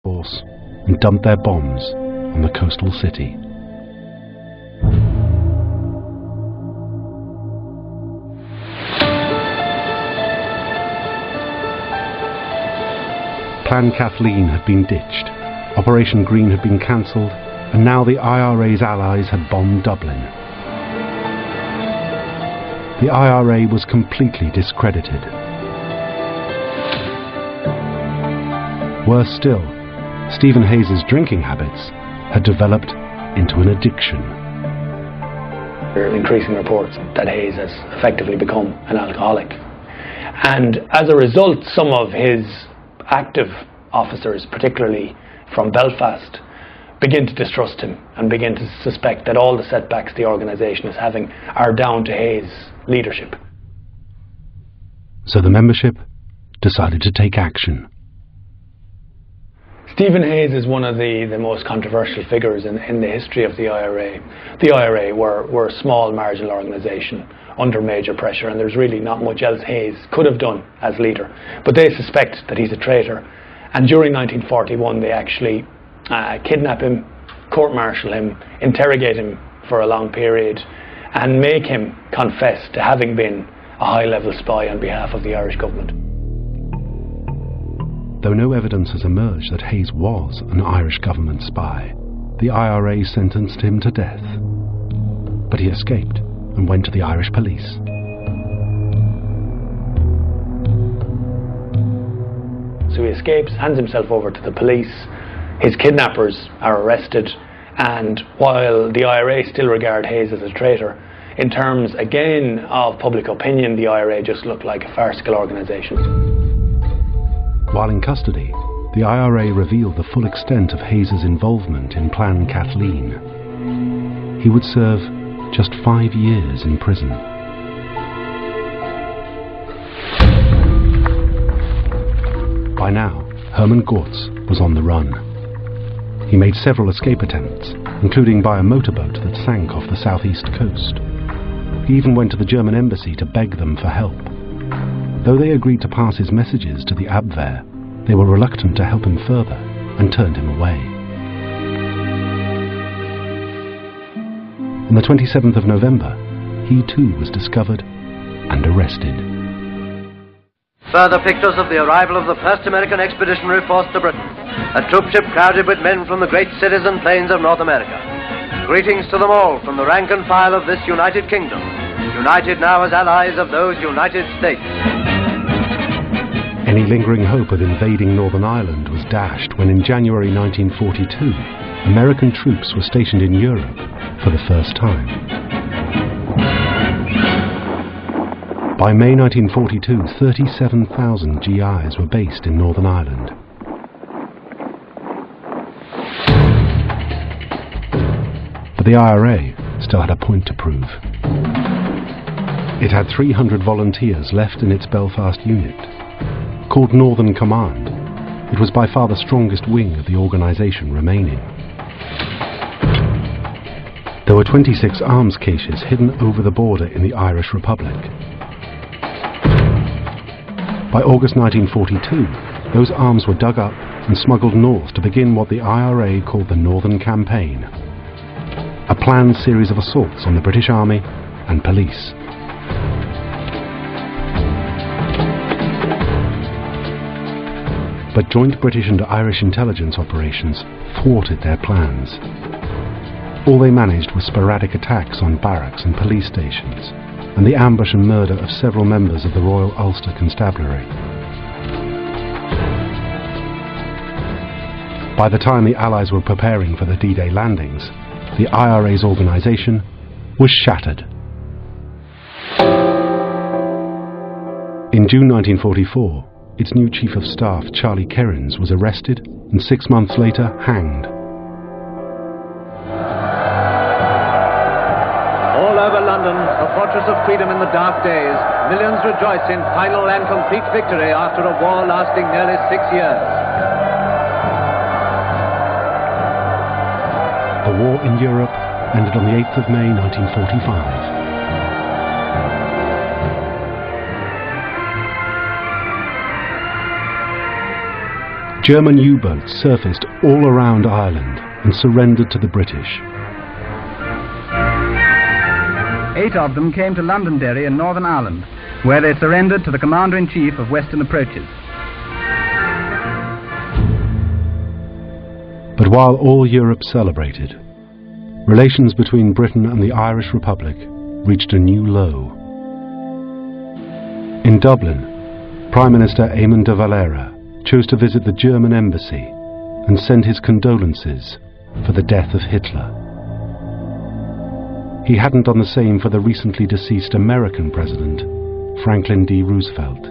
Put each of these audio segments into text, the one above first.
force and dumped their bombs on the coastal city. Plan Kathleen had been ditched, Operation Green had been cancelled, and now the IRA's allies had bombed Dublin. The IRA was completely discredited. Worse still, Stephen Hayes' drinking habits had developed into an addiction. There are increasing reports that Hayes has effectively become an alcoholic. And as a result, some of his active officers, particularly from Belfast, begin to distrust him and begin to suspect that all the setbacks the organisation is having are down to Hayes' leadership. So the membership decided to take action. Stephen Hayes is one of the most controversial figures in the history of the IRA. The IRA were a small marginal organisation under major pressure, and there's really not much else Hayes could have done as leader. But they suspect that he's a traitor, and during 1941 they actually kidnap him, court-martial him, interrogate him for a long period, and make him confess to having been a high-level spy on behalf of the Irish government. Though no evidence has emerged that Hayes was an Irish government spy, the IRA sentenced him to death. But he escaped and went to the Irish police. So he escapes, hands himself over to the police. His kidnappers are arrested, and while the IRA still regard Hayes as a traitor, in terms again of public opinion, the IRA just looked like a farcical organisation. While in custody, the IRA revealed the full extent of Hayes' involvement in Plan Kathleen. He would serve just 5 years in prison. By now, Herman Gortz was on the run. He made several escape attempts, including by a motorboat that sank off the southeast coast. He even went to the German embassy to beg them for help. Though they agreed to pass his messages to the Abwehr, they were reluctant to help him further and turned him away. On the 27th of November, he too was discovered and arrested. Further pictures of the arrival of the first American expeditionary force to Britain, a troopship crowded with men from the great cities and plains of North America. Greetings to them all from the rank and file of this United Kingdom, united now as allies of those United States. Any lingering hope of invading Northern Ireland was dashed when in January 1942, American troops were stationed in Europe for the first time. By May 1942, 37,000 GIs were based in Northern Ireland. But the IRA still had a point to prove. It had 300 volunteers left in its Belfast unit. Called Northern Command, it was by far the strongest wing of the organisation remaining. There were 26 arms caches hidden over the border in the Irish Republic. By August 1942, those arms were dug up and smuggled north to begin what the IRA called the Northern Campaign, a planned series of assaults on the British Army and police. But joint British and Irish intelligence operations thwarted their plans. All they managed was sporadic attacks on barracks and police stations, and the ambush and murder of several members of the Royal Ulster Constabulary. By the time the Allies were preparing for the D-Day landings, the IRA's organisation was shattered. In June 1944, its new Chief of Staff, Charlie Kerins, was arrested and 6 months later hanged. All over London, a fortress of freedom in the dark days, millions rejoice in final and complete victory after a war lasting nearly 6 years. The war in Europe ended on the 8th of May 1945. German U-boats surfaced all around Ireland and surrendered to the British. 8 of them came to Londonderry in Northern Ireland, where they surrendered to the Commander-in-Chief of Western Approaches. But while all Europe celebrated, relations between Britain and the Irish Republic reached a new low. In Dublin, Prime Minister Eamon de Valera chose to visit the German embassy and send his condolences for the death of Hitler. He hadn't done the same for the recently deceased American president, Franklin D. Roosevelt.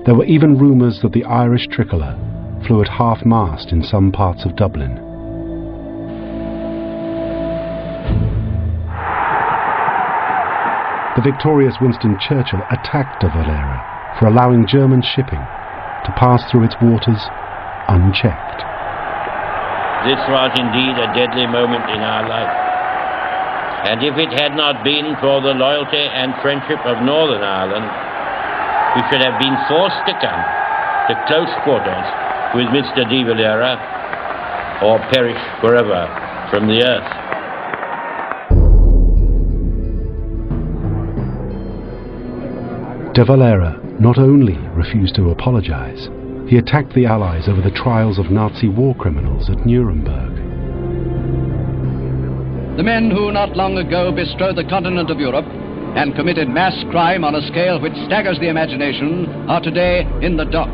There were even rumours that the Irish tricolour flew at half-mast in some parts of Dublin. The victorious Winston Churchill attacked de Valera for allowing German shipping to pass through its waters unchecked. This was indeed a deadly moment in our life. And if it had not been for the loyalty and friendship of Northern Ireland, we should have been forced to come to close quarters with Mr. de Valera, or perish forever from the earth. De Valera not only refused to apologize, he attacked the Allies over the trials of Nazi war criminals at Nuremberg. The men who not long ago bestrode the continent of Europe and committed mass crime on a scale which staggers the imagination are today in the dock.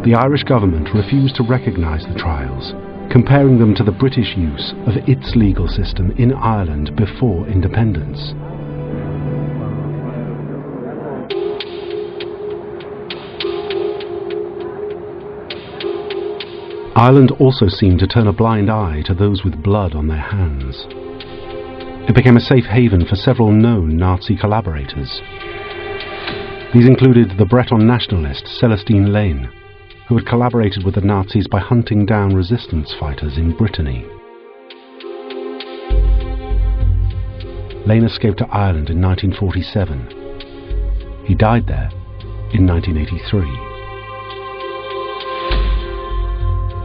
The Irish government refused to recognise the trials, comparing them to the British use of its legal system in Ireland before independence. Ireland also seemed to turn a blind eye to those with blood on their hands. It became a safe haven for several known Nazi collaborators. These included the Breton nationalist Celestine Lane, who had collaborated with the Nazis by hunting down resistance fighters in Brittany. Lane escaped to Ireland in 1947. He died there in 1983.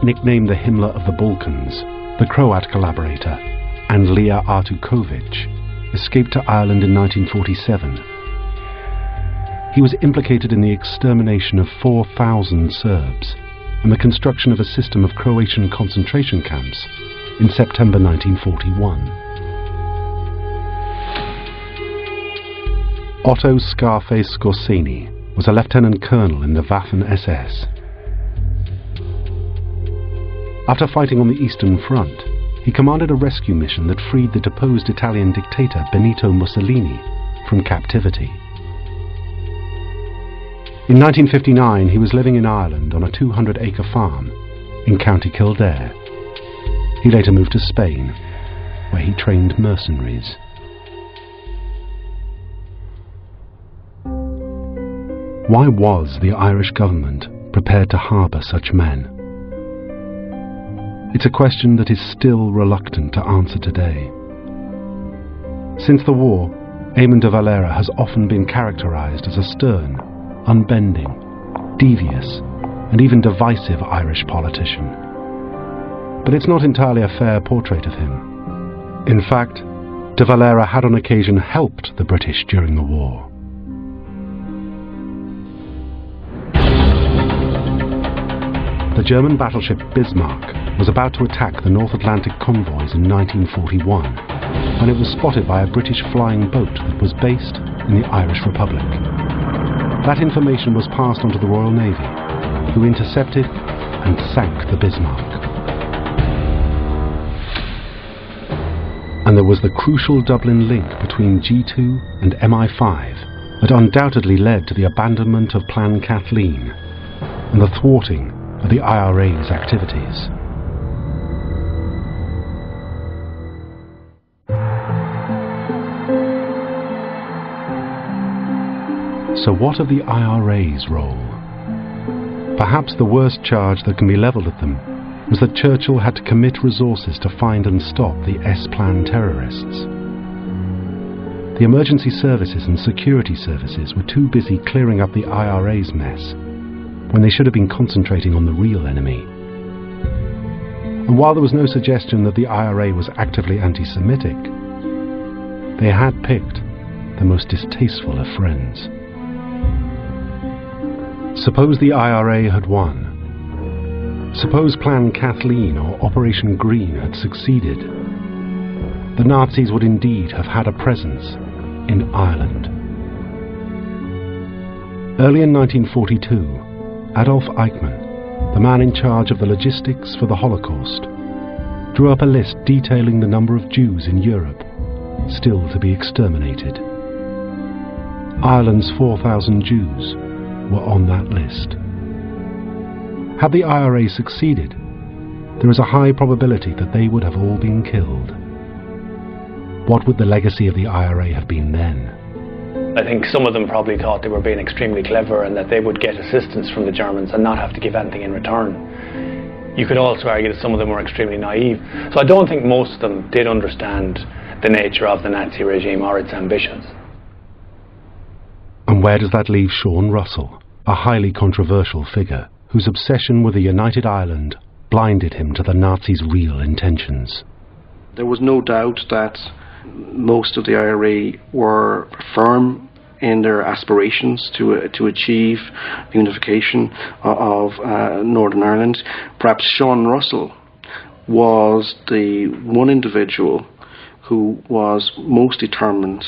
Nicknamed the Himmler of the Balkans, the Croat collaborator, Andrija Artukovic, escaped to Ireland in 1947. He was implicated in the extermination of 4,000 Serbs and the construction of a system of Croatian concentration camps in September 1941. Otto Scarface Skorseny was a lieutenant colonel in the Waffen-SS. After fighting on the Eastern Front, he commanded a rescue mission that freed the deposed Italian dictator Benito Mussolini from captivity. In 1959, he was living in Ireland on a 200-acre farm in County Kildare. He later moved to Spain, where he trained mercenaries. Why was the Irish government prepared to harbour such men? It's a question that is still reluctant to answer today. Since the war, Eamon de Valera has often been characterised as a stern, unbending, devious, and even divisive Irish politician. But it's not entirely a fair portrait of him. In fact, de Valera had on occasion helped the British during the war. The German battleship Bismarck was about to attack the North Atlantic convoys in 1941 when it was spotted by a British flying boat that was based in the Irish Republic. That information was passed on to the Royal Navy, who intercepted and sank the Bismarck. And there was the crucial Dublin link between G2 and MI5 that undoubtedly led to the abandonment of Plan Kathleen and the thwarting of the IRA's activities. So what of the IRA's role? Perhaps the worst charge that can be levelled at them was that Churchill had to commit resources to find and stop the S-Plan terrorists. the emergency services and security services were too busy clearing up the IRA's mess when they should have been concentrating on the real enemy. And while there was no suggestion that the IRA was actively anti-Semitic, they had picked the most distasteful of friends. Suppose the IRA had won. Suppose Plan Kathleen or Operation Green had succeeded. The Nazis would indeed have had a presence in Ireland. Early in 1942, Adolf Eichmann, the man in charge of the logistics for the Holocaust, drew up a list detailing the number of Jews in Europe still to be exterminated. Ireland's 4,000 Jews were on that list. Had the IRA succeeded, there is a high probability that they would have all been killed. What would the legacy of the IRA have been then? I think some of them probably thought they were being extremely clever and that they would get assistance from the Germans and not have to give anything in return. You could also argue that some of them were extremely naive. So I don't think most of them did understand the nature of the Nazi regime or its ambitions. And where does that leave Sean Russell, a highly controversial figure whose obsession with a united Ireland blinded him to the Nazis' real intentions? There was no doubt that most of the IRA were firm in their aspirations to achieve the unification of Northern Ireland. Perhaps Sean Russell was the one individual who was most determined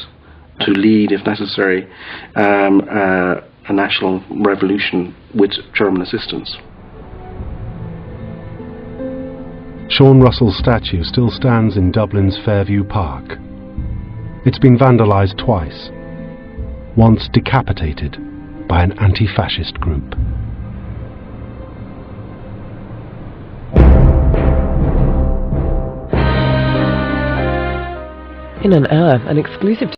to lead, if necessary, a national revolution with German assistance. Sean Russell's statue still stands in Dublin's Fairview Park. It's been vandalised twice, once decapitated by an anti-fascist group. In an hour, an exclusive